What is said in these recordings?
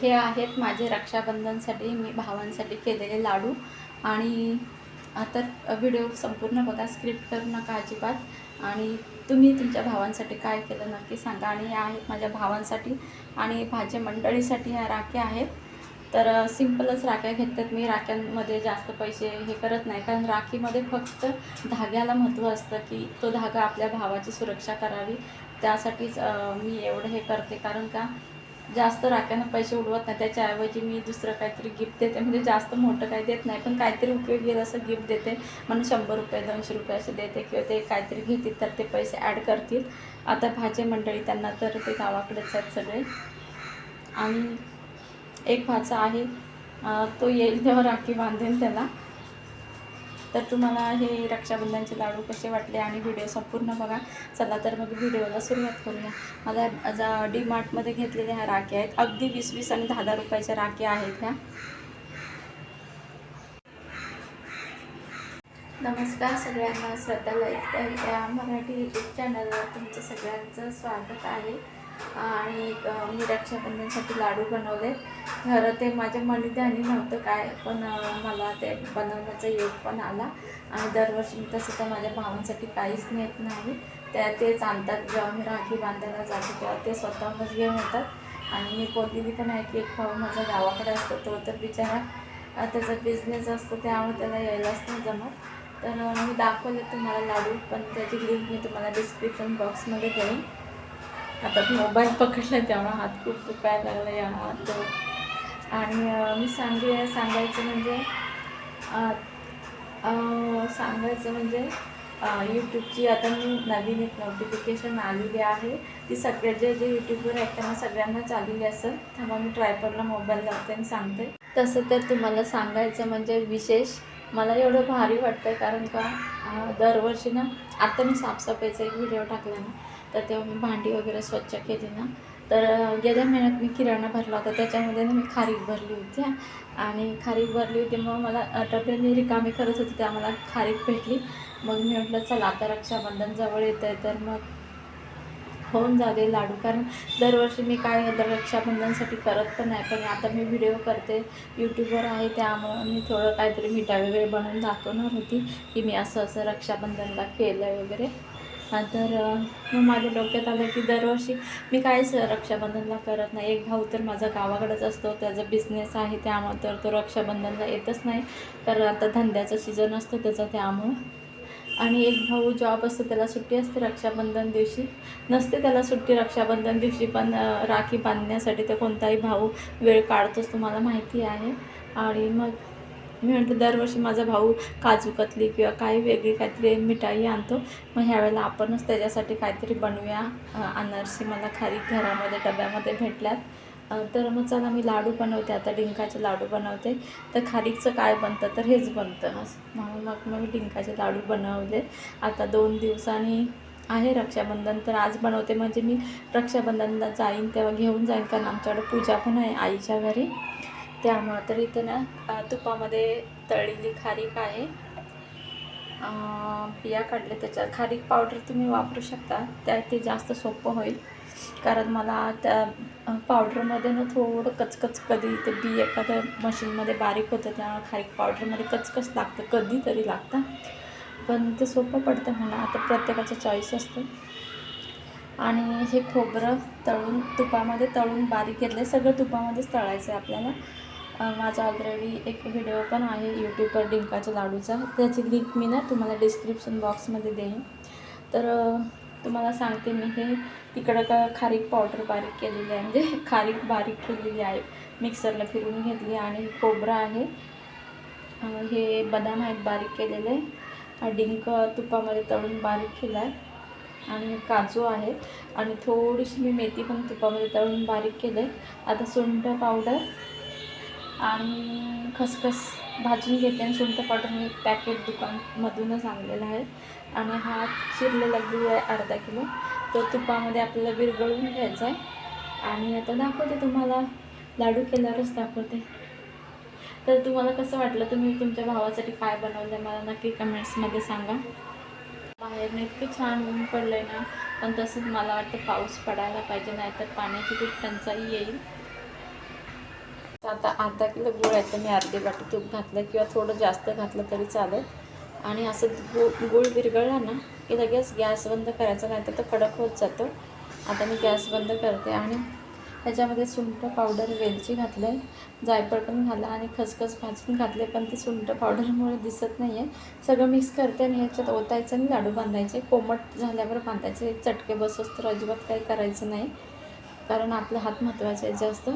हे आहेत माझे रक्षाबंधनसाठी मी भावांसाठी केलेले लाडू. आणि आता व्हिडिओ संपूर्ण बघा, स्क्रिप्ट करू नका अजिबात. आणि तुम्ही तुमच्या भावांसाठी काय केलं नक्की सांगा. आणि हे आहेत माझ्या भावांसाठी आणि भाज्या मंडळीसाठी ह्या राख्या आहेत. तर सिंपलच राख्या घेतात मी. राख्यांमध्ये जास्त पैसे हे करत नाही, कारण राखीमध्ये फक्त धाग्याला महत्त्व असतं की तो धागा आपल्या भावाची सुरक्षा करावी. त्यासाठीच मी एवढं हे करते. कारण का जास्त राख्यांना पैसे उडवत नाही, त्याच्याऐवजी मी दुसरं काहीतरी गिफ्ट देते. म्हणजे जास्त मोठं काही देत नाही, पण काहीतरी उपयोगी येईल असं गिफ्ट देते. म्हणून 100 रुपये 200 रुपये असे देते, किंवा ते काहीतरी घेतील तर ते पैसे ॲड करतील. आता भाजी मंडळी त्यांना तर ते गावाकडेच आहेत सगळे. आणि एक भाचा आहे, तो येईल तेव्हा राखी बांधेन त्याला. तर तुम्हाला हे रक्षाबंधनचे लाडू कसे वाटले आणि व्हिडिओ संपूर्ण बघा. चला तर मग व्हिडिओला सुरुवात करूया. मला डी मार्टमध्ये घेतलेल्या ह्या राख्या आहेत. अगदी 20-20 आणि 10-10 रुपयाच्या राख्या आहेत ह्या. नमस्कार सगळ्यांना, श्रद्धा लाईफ या मराठी यूट्यूब चॅनलवर तुमचं सगळ्यांचं स्वागत आहे. आणि मी रक्षाबंधनसाठी लाडू बनवले. खरं ते माझ्या मनीध्यानी नव्हतं काय, पण मला ते बनवण्याचा योग पण आला. आणि दरवर्षी मी तसं तर माझ्या भावांसाठी काहीच नेत नाही, तेच आणतात. जेव्हा मी राखी बांधायला जाते तेव्हा ते स्वतःहूनच घेऊन येतात. आणि मी बोललेली पण आहे की एक भाऊ माझा गावाकडे असतो, तो तर बिचारा त्याचा बिझनेस असतो, त्यामुळे त्याला यायलाच नाही जमत. तर मी दाखवले तुम्हाला लाडू, पण त्याची लिंक मी तुम्हाला डिस्क्रिप्शन बॉक्समध्ये देईन. आता मोबाईल पकडला त्यामुळे हात खूप दुखायला लागला या हात. आणि मी सांगायचं म्हणजे यूट्यूबची आता मी नवीन एक नोटिफिकेशन आलेली आहे. ती सगळे जे यूट्यूबवर आहेत त्यांना सगळ्यांनाच आलेली असेल. थांबा मी ट्रायपॉडला मोबाईल लावते आणि सांगते. तसं तर तुम्हाला सांगायचं म्हणजे विशेष मला एवढं भारी वाटतं, कारण का दरवर्षी ना, आता मी साफसफाईचा एक व्हिडिओ टाकला ना, तर तेव्हा मी भांडी वगैरे स्वच्छ केली ना, तर गेल्या महिन्यात मी किराणा भरला होता, त्याच्यामध्ये ना मी खारीक भरली होती. आणि खारीक भरली होती, मग मला डबे मी रिकामी करत होती, त्या मला खारीक भेटली. मग मी म्हटलं चला आता रक्षाबंधन जवळ येतं आहे, तर मग होऊन जाते लाडू. कारण दरवर्षी मी काय रक्षाबंधनसाठी करत पण नाही, पण आता मी व्हिडिओ करते, यूट्यूबवर आहे, त्यामुळं मी थोडं काहीतरी मिठाई वगैरे बनवून दाखवणार होती की मी असं असं रक्षाबंधनला केलं वगैरे. तर मग माझ्या डोक्यात आलं की दरवर्षी मी काहीच रक्षाबंधनला करत नाही. एक भाऊ तर माझा गावाकडेच असतो, त्याचा बिझनेस आहे, त्यामुळं तर तो रक्षाबंधनला येतच नाही, कारण आता धंद्याचं सीझन असतं त्याचा, त्यामुळं. आणि एक भाऊ जॉब असतो, त्याला सुट्टी असते रक्षाबंधन दिवशी. नसते त्याला सुट्टी रक्षाबंधन दिवशी, पण राखी बांधण्यासाठी ते कोणताही भाऊ वेळ काढतोच, तुम्हाला माहिती आहे. आणि मग मी म्हटलं दरवर्षी माझा भाऊ काजू कतली किंवा काही वेगळी काहीतरी मिठाई आणतो, मग ह्यावेळेला आपणच त्याच्यासाठी काहीतरी बनवूया. अनारसी मला खारीक घरामध्ये डब्यामध्ये भेटल्यात, तर मग चला मी लाडू बनवते. आता डिंकाचे लाडू बनवते. तर खारीकचं काय बनतं, तर हेच बनतं म्हणून मग मी डिंकाचे लाडू बनवले. आता 2 दिवसांनी आहे रक्षाबंधन, तर आज बनवते. म्हणजे मी रक्षाबंधनला जाईन तेव्हा घेऊन जाईन, कारण आमच्याकडे पूजा पण आहे आईच्या घरी, त्यामुळं. तर इथं ना तुपामध्ये तळलेली खारीक आहे. बिया काढले त्याच्यात. खारीक पावडर तुम्ही वापरू शकता, ते जास्त सोपं होईल. कारण मला त्या पावडरमध्ये ना थोडं कचकच, कधी ते बी एखाद्या मशीनमध्ये बारीक होतं, त्यामुळे खारीक पावडरमध्ये कचकच लागतं, कधीतरी लागतं, पण ते सोपं पडतं म्हणा. आता प्रत्येकाचा चॉईस असतो. आणि हे खोबरं तुपामध्ये तळून बारीक घेतलं. सगळं तुपामध्येच तळायचं आहे आपल्याला. माझा ऑलरेडी एक व्हिडिओ पण आहे यूट्यूबवर डिंकाच्या लाडूचा, त्याची लिंक मी ना तुम्हाला डिस्क्रिप्शन बॉक्समध्ये देईन. तर तुम्हाला सांगते मी, हे तिकडं का खारीक पावडर बारीक केलेली आहे, म्हणजे खारीक बारीक केलेली आहे, मिक्सरला फिरवून घेतली. आणि खोबरं आहे, हे बदाम आहेत बारीक केलेले, डिंक तुपामध्ये तळून बारीक केला आहे, आणि काजू आहे, आणि थोडीशी मी मेथी पण तुपामध्ये तळून बारीक केले. आता सुंठ पावडर आणि खसखस भाजून घेते. आणि सुंठ पावडर मी एक पॅकेट दुकानमधूनच आणलेला आहे. आणि हा चिरलेला गूळ आहे अर्धा किलो, तो तुपामध्ये आपल्याला विरघळून घ्यायचा आहे. आणि आता दाखवते तुम्हाला, लाडू केल्यावरच दाखवते. तर तुम्हाला कसं वाटलं, तुम्ही तुमच्या भावासाठी काय बनवलं मला नक्की कमेंट्समध्ये सांगा. बाहेरनं इतकं छान ऊन पडलं आहे ना, पण तसंच मला वाटतं पाऊस पडायला पाहिजे, नाहीतर पाण्याची खूप टंचाई येईल. आता अर्धा किलो गूळ आहे तर मी अर्धी वाटी तूप घातलं किंवा थोडं जास्त घातलं तरी चालेल. आणि असं गूळ विरघळला ना की लगेच गॅस बंद करायचा, नाही तर तो कडक होत जातो. आता मी गॅस बंद करते आणि त्याच्यामध्ये सुंठ पावडर, वेलची घातलं आहे, जायफळ पण घाला आणि खसखस भाजून घातले, पण ते सुंठ पावडरमुळे दिसत नाही आहे. सगळं मिक्स करते आणि ह्याच्यात ओतायचं आणि लाडू बांधायचे. कोमट झाल्यावर बांधायचे, चटके बसोस तर अजिबात काही करायचं नाही, कारण आपला हात महत्त्वाचा आहे जास्त.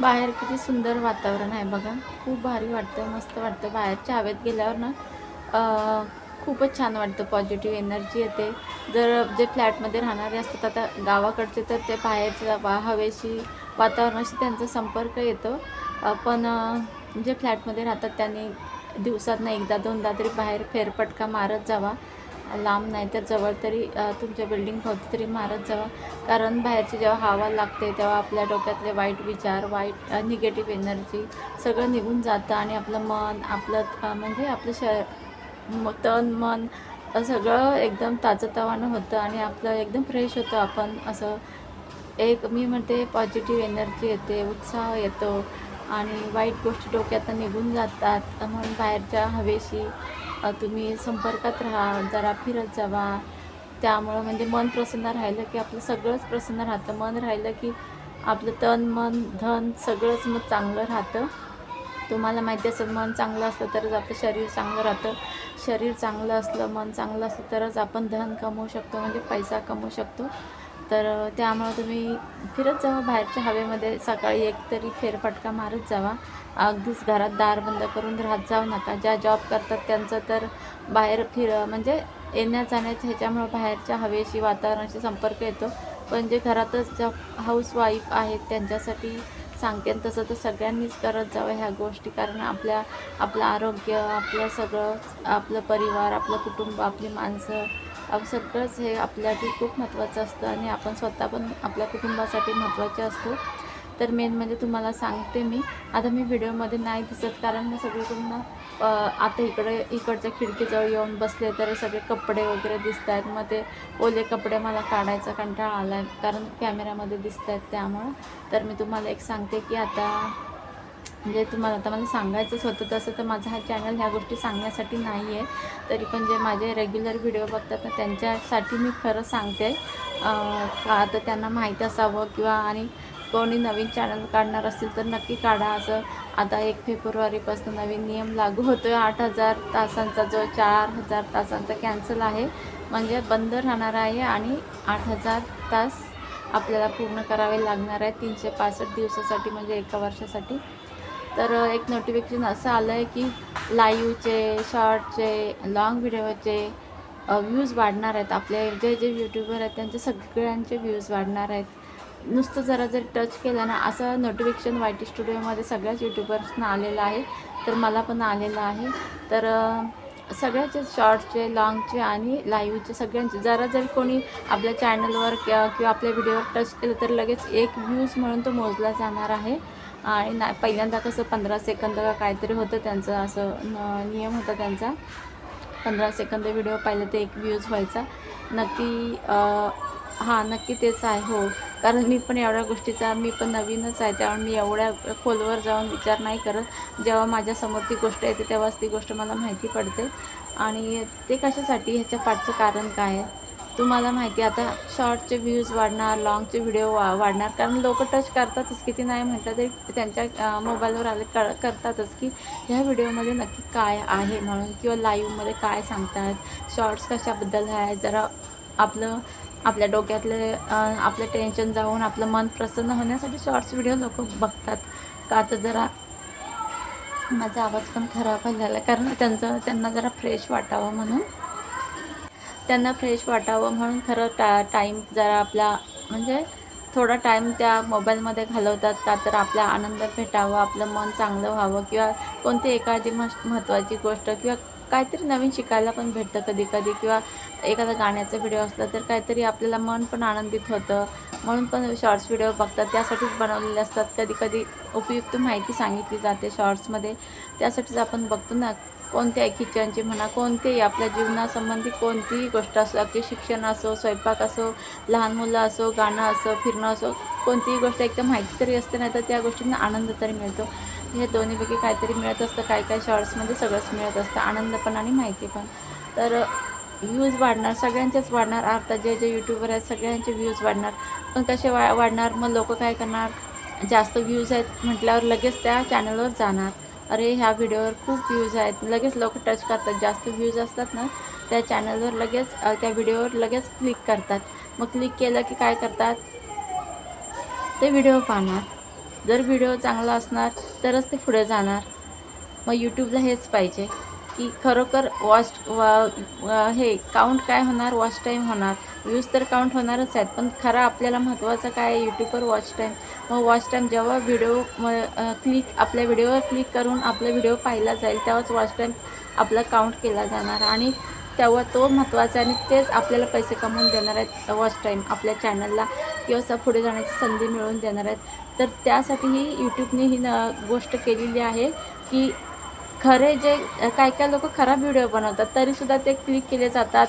बाहेर किती सुंदर वातावरण आहे बघा, खूप भारी वाटतं, मस्त वाटतं. बाहेरच्या हवेत गेल्यावर ना खूपच छान वाटतं, पॉझिटिव्ह एनर्जी येते. जर जे फ्लॅटमध्ये राहणारे असतात आता गावाकडचे, तर ते बाहेरच्या हवेशी, वातावरणाशी त्यांचा संपर्क येतो. पण जे फ्लॅटमध्ये राहतात त्यांनी दिवसातनं एकदा दोनदा तरी बाहेर फेरफटका मारत जावा. लांब नाही तर जवळ तरी तुमच्या बिल्डिंगभोवती तरी मारत जावा. कारण बाहेरची जेव्हा हवा लागते तेव्हा आपल्या डोक्यातले वाईट विचार, वाईट निगेटिव्ह एनर्जी सगळं निघून जातं आणि आपलं मन, आपलं म्हणजे आपलं तन मन सगळं एकदम ताजंतवानं होतं आणि आपलं एकदम फ्रेश होतं. आपण असं एक मी म्हणते पॉझिटिव्ह एनर्जी येते, उत्साह येतो आणि वाईट गोष्टी डोक्यातून निघून जातात. म्हणून बाहेरच्या हवेशी तुम्ही संपर्कात राहा, जरा फिरत जावा. त्यामुळं म्हणजे मन प्रसन्न राहिलं की आपलं सगळंच प्रसन्न राहतं. मन राहिलं की आपलं तन, मन, धन सगळंच मग चांगलं राहतं. तुम्हाला माहिती असेल, मन चांगलं असलं तरच आपलं शरीर चांगलं राहतं. शरीर चांगलं असलं, मन चांगलं असलं तरच आपण धन कमवू शकतो, म्हणजे पैसा कमवू शकतो. तर त्यामुळं तुम्ही फिरत जावा बाहेरच्या हवेमध्ये. सकाळी एक तरी फेरफटका मारत जावा. अगदीच घरात दार बंद करून राहत जाऊ नका. ज्या जॉब करतात त्यांचं तर बाहेर म्हणजे येण्या जाण्याच्या ह्याच्यामुळं बाहेरच्या हवेशी, वातावरणाशी संपर्क येतो. पण जे घरातच ज्या हाऊसवाईफ आहेत त्यांच्यासाठी सांगते, तसं तर सगळ्यांनीच करत जावं ह्या गोष्टी. कारण आपलं आरोग्य, आपलं सगळं, आपलं परिवार, आपलं कुटुंब, आपली माणसं सगळंच हे आपल्यासाठी खूप महत्त्वाचं असतं आणि आपण स्वतः पण आपल्या कुटुंबासाठी महत्त्वाचे असतो. तर मेन म्हणजे तुम्हाला सांगते मी, आता मी व्हिडिओमध्ये नाही दिसत कारण मी सगळीकडून आता इकडच्या खिडकीजवळ येऊन बसले तर सगळे कपडे वगैरे दिसत आहेत. मग ते ओले कपडे मला काढायचा कंटाळा आला आहे कारण कॅमेऱ्यामध्ये दिसत आहेत त्यामुळं. तर मी तुम्हाला एक सांगते की आता म्हणजे तुम्हाला आता मला सांगायचंच होतं. तसं तर माझा हा चॅनल ह्या गोष्टी सांगण्यासाठी नाही आहे, तरी पण जे माझे रेग्युलर व्हिडिओ बघतात ना त्यांच्यासाठी मी खरं सांगते. आता त्यांना माहीत असावं किंवा आणि कोणी नवीन चॅनल काढणार असतील तर नक्की काढा. असं आता 1 फेब्रुवारीपासून नवीन नियम लागू होतो आहे. 8,000 तासांचा जो 4,000 तासांचा कॅन्सल आहे, म्हणजे बंद राहणार आहे आणि 8,000 तास आपल्याला पूर्ण करावे लागणार आहे 365 दिवसासाठी, म्हणजे एका वर्षासाठी. तर एक नोटिफिकेशन असं आलं आहे की लाईव्हचे, शॉर्टचे, लाँग व्हिडिओचे व्ह्यूज वाढणार आहेत. आपले जे जे यूट्यूबर आहेत त्यांचे सगळ्यांचे व्ह्यूज वाढणार आहेत. नुसतं जरा जर टच केलं ना, असं नोटिफिकेशन वाय टी स्टुडिओमध्ये सगळ्याच यूट्यूबर्सना आलेलं आहे, तर मला पण आलेलं आहे. तर सगळ्याचे शॉर्ट्सचे, लाँगचे आणि लाईव्हचे सगळ्यांचे जरा जर कोणी आपल्या चॅनलवर किंवा आपल्या व्हिडिओवर टच केलं तर लगेच एक व्ह्यूज म्हणून तो मोजला जाणार आहे. आणि पहिल्यांदा कसं 15 सेकंद का काहीतरी होतं त्यांचं, असं नियम होता त्यांचा. 15 सेकंद व्हिडिओ पाहिलं तर एक व्ह्यूज व्हायचा. नक्की हां, नक्की तेच आहे. हो, कारण मी पण एवढ्या गोष्टीचा मी पण नवीनच आहे, त्यामुळे मी एवढ्या खोलवर जाऊन विचार नाही करत. जेव्हा माझ्यासमोर ती गोष्ट येते तेव्हाच ती गोष्ट मला माहिती पडते. आणि ते कशासाठी, ह्याच्या पाठचं कारण काय आहे तुम्हाला माहिती आहे. आता शॉर्टचे व्ह्यूज वाढणार, लाँगचे व्हिडिओ वाढणार, कारण लोक टच करतातच. किती नाही म्हटलं तरी त्यांच्या मोबाईलवर आले करतातच की ह्या व्हिडिओमध्ये नक्की काय आहे म्हणून, किंवा लाईव्हमध्ये काय सांगतात, शॉर्ट्स कशाबद्दल आहे. जरा आपल्या डोक्यातले आपलं टेन्शन जाऊन आपलं मन प्रसन्न होण्यासाठी शॉर्ट्स व्हिडिओ लोक बघतात. का तर जरा माझा आवाज पण खराब व्हायला लागला, कारण त्यांना जरा फ्रेश वाटावं म्हणून, खरं टाईम जरा आपला म्हणजे थोडा टाईम त्या मोबाईलमध्ये घालवतात. का तर आपला आनंद भेटावा, आपलं मन चांगलं व्हावं किंवा कोणती एखादी महत्त्वाची गोष्ट किंवा काहीतरी नवीन शिकायला पण भेटतं कधी कधी, किंवा एखादा गाण्याचा व्हिडिओ असला तर काहीतरी आपल्याला मन पण आनंदित होतं, म्हणून पण शॉर्ट्स व्हिडिओ बघतात, त्यासाठीच बनवलेले असतात. कधी कधी उपयुक्त माहिती सांगितली जाते शॉर्ट्समध्ये, त्यासाठीच आपण बघतो ना. कोणत्याही किचनची म्हणा, कोणतेही आपल्या जीवनासंबंधी कोणतीही गोष्ट असो, अगदी शिक्षण असो, स्वयंपाक असो, लहान मुलं असो, गाणं असो, फिरणं असो, कोणतीही गोष्ट एकदम माहिती तरी असते, नाही तर त्या गोष्टींना आनंद तरी मिळतो. हे दोन्हीपैकी काहीतरी मिळत असतं. काही काही शॉर्ट्समध्ये सगळंच मिळत असतं, आनंद पण आणि माहिती पण. तर व्ह्यूज वाढणार, सगळ्यांचेच वाढणार. आता जे जे यूट्यूबर आहेत सगळ्यांचे व्ह्यूज वाढणार. पण कसे वाढणार? मग लोक काय करणार? जास्त व्ह्यूज आहेत म्हटल्यावर लगेच त्या चॅनलवर जाणार. अरे ह्या व्हिडिओवर खूप व्ह्यूज आहेत, लगेच लोक टच करतात. जास्त व्ह्यूज असतात ना त्या चॅनलवर लगेच, त्या व्हिडिओवर लगेच क्लिक करतात. मग क्लिक केलं की काय करतात? ते व्हिडिओ पाहणार. जर व्हिडिओ चांगला असणार तरच ते पुढे जाणार. मग यूट्यूबला हेच पाहिजे की खरोखर हे काउंट काय होणार? वॉच टाईम होणार. व्ह्यूज तर काउंट होणारच आहेत, पण खरं आपल्याला महत्त्वाचं काय आहे यूट्यूबवर? Watch time. मग वॉच टाईम जेव्हा आपल्या व्हिडिओवर क्लिक करून आपला व्हिडिओ पाहिला जाईल तेव्हाच वॉच टाईम आपला काउंट केला जाणार, आणि तेव्हा तो महत्त्वाचा आहे, आणि तेच आपल्याला पैसे कमवून देणार आहेत. वॉच टाईम आपल्या चॅनलला किंवा पुढे जाण्याची संधी मिळवून देणार आहेत. तर त्यासाठीही यूट्यूबने ही गोष्ट केलेली आहे की खरे जे काही काही लोक खराब व्हिडिओ बनवतात तरीसुद्धा ते क्लिक केले जातात,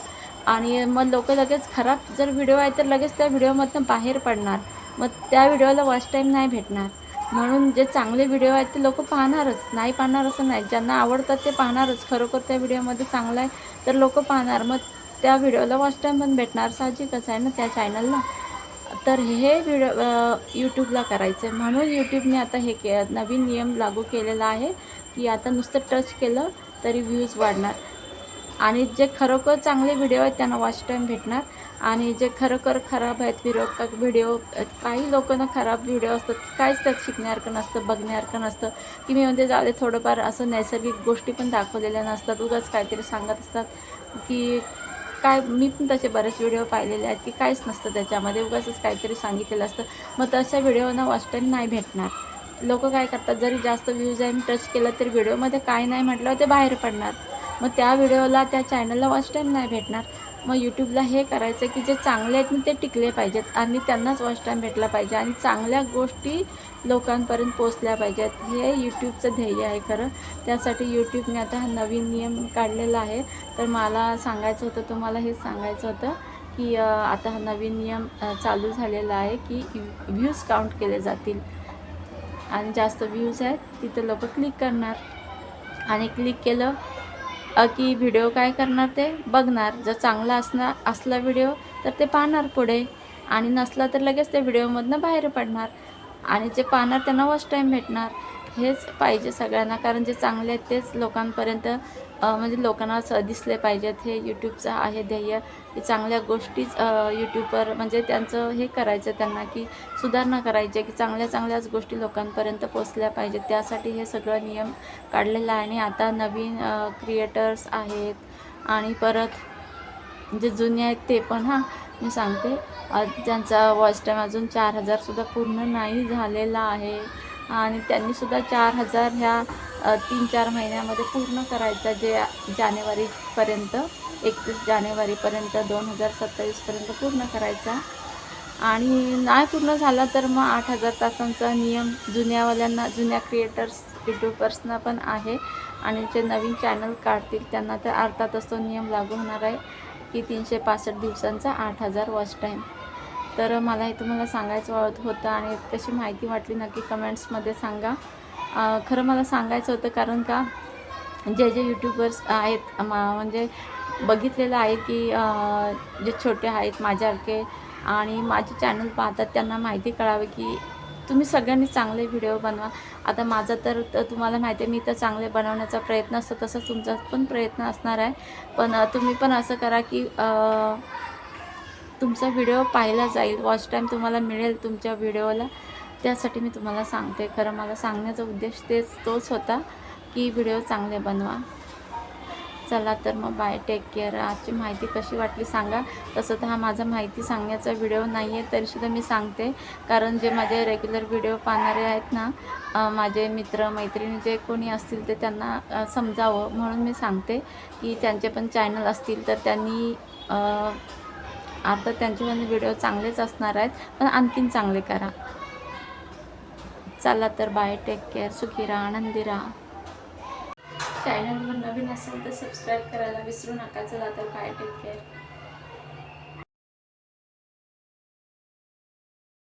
आणि मग लोक लगेच खराब जर व्हिडिओ आहे तर लगेच त्या व्हिडिओमधनं बाहेर पडणार. मग त्या व्हिडिओला वॉच टाईम नाही भेटणार. म्हणून जे चांगले व्हिडिओ आहेत ते लोक पाहणारच, नाही पाहणार असं नाही. ज्यांना आवडतात ते पाहणारच. खरोखर त्या व्हिडिओमध्ये चांगलं आहे तर लोक पाहणार, मग त्या व्हिडिओला वॉच टाईम पण भेटणार. साहजिकच आहे ना त्या चॅनलला. तर हे यूट्यूबला करायचं आहे. म्हणून यूट्यूबने आता नवीन नियम लागू केलेला आहे की आता नुसतं टच केलं तरी व्ह्यूज वाढणार, आणि जे खरोखर चांगले व्हिडिओ आहेत त्यांना वॉच टाईम भेटणार, आणि जे खरोखर खराब आहेत व्हिडिओ, काही लोकांना खराब व्हिडिओ असतात, काहीच त्यात शिकण्यासारखं नसतं, बघण्यासारखं नसतं, की मी म्हणते जाऊ दे, थोडंफार असं नैसर्गिक गोष्टी पण दाखवलेल्या नसतात, उगाच काहीतरी सांगत असतात की काय. मी पण तसे बरेच व्हिडिओ पाहिलेले आहेत की काहीच नसतं त्याच्यामध्ये, उगाचच काहीतरी सांगितलेलं असतं. मग तशा व्हिडिओना वॉच टाईम नाही भेटणार. लोक काय करतात, जरी जास्त व्ह्यूज आहे टच केलं तरी व्हिडिओमध्ये काय नाही म्हटलं ते बाहेर पडणार. मग त्या व्हिडिओला त्या चॅनलला वॉच टाईम नाही भेटणार. मग यूट्यूबला हे करायचं की जे चांगले आहेत ना ते टिकले पाहिजेत, आणि त्यांनाच वॉच टाईम भेटला पाहिजे, आणि चांगल्या गोष्टी लोकांपर्यंत पोचल्या पाहिजेत. हे यूट्यूबचं ध्येय आहे खरं. त्यासाठी यूट्यूबने आता हा नवीन नियम काढलेला आहे. तर मला सांगायचं होतं, तुम्हाला हेच सांगायचं होतं की आता हा नवीन नियम चालू झालेला आहे की व्ह्यूज काउंट केले जातील, आणि जास्त व्ह्यूज आहेत तिथं लोक क्लिक करणार, आणि क्लिक केलं की व्हिडिओ काय करणार ते बघणार. जर चांगला असला व्हिडिओ तर ते पाहणार पुढे, आणि नसला तर लगेच त्या व्हिडिओमधनं बाहेर पडणार, आणि जे पाहणार त्यांना वॉच टाईम भेटणार. हेच पाहिजे सगळ्यांना, कारण जे चांगले आहेत तेच लोकांपर्यंत म्हणजे लोकांना दिसले पाहिजेत. हे यूट्यूबचं आहे ध्येय की चांगल्या गोष्टीच यूट्यूबवर म्हणजे त्यांचं हे करायचं, त्यांना की सुधारणा करायची की चांगल्या चांगल्याच गोष्टी लोकांपर्यंत पोचल्या पाहिजेत. त्यासाठी हे सगळं नियम काढलेलं आहे. आणि आता नवीन क्रिएटर्स आहेत, आणि परत जे जुने आहेत ते पण, मी सांगते, ज्यांचा वॉच टाईम अजून 4000सुद्धा पूर्ण नाही झालेला आहे, आणि त्यांनीसुद्धा 4000 ह्या 3-4 महिन्यामध्ये पूर्ण करायचा, जे जानेवारीपर्यंत 31 जानेवारीपर्यंत 2027पर्यंत पूर्ण करायचा. आणि नाही पूर्ण झाला तर मग 8000 तासांचा नियम जुन्या क्रिएटर्स यूट्यूबर्सना पण आहे, आणि जे नवीन चॅनल काढतील त्यांना तर अर्थातच तो नियम लागू होणार आहे की 365 दिवसांचा 8000 वॉच टाईम. तर मला हे तुम्हाला सांगायचं होतं, आणि कशी माहिती वाटली नक्की कमेंट्समध्ये सांगा. खरं मला सांगायचं होतं, कारण का जे यूट्यूबर्स आहेत म्हणजे बघितलेलं आहे की जे छोटे आहेत माझ्यासारखे आणि माझे चॅनल पाहतात, त्यांना माहिती कळावी की तुम्ही सगळ्यांनी चांगले व्हिडिओ बनवा. आता माझा तर तुम्हाला माहिती आहे, मी तर चांगले बनवण्याचा प्रयत्न असतो, तसंच तुमचा पण प्रयत्न असणार आहे. पण तुम्ही पण असं करा की तुमचा व्हिडिओ पाहिला जाईल, वॉच टाईम तुम्हाला मिळेल तुमच्या व्हिडिओला. त्यासाठी मी तुम्हाला सांगते. खरं मला सांगण्याचा उद्देश तोच होता की व्हिडिओ चांगले बनवा. चला तर मग बाय, टेक केअर. आजची माहिती कशी वाटली सांगा. तसं तर हा माझा माहिती सांगण्याचा व्हिडिओ नाही आहे, तरीसुद्धा मी सांगते, कारण जे माझे रेग्युलर व्हिडिओ पाहणारे आहेत ना, माझे मित्र मैत्रिणी जे कोणी असतील ते त्यांना समजावं म्हणून मी सांगते की त्यांचे पण चॅनल असतील तर त्यांनी आता त्यांचे पण व्हिडिओ चांगलेच असणार आहेत, पण आणखीन चांगले करा. चला तर बाय, टेक केअर. सुखी राहा, आनंदी राहा. चॅनलवर नवीन असेल तर सबस्क्राईब करायला विसरू नका. चला तर बाय, टेक केअर.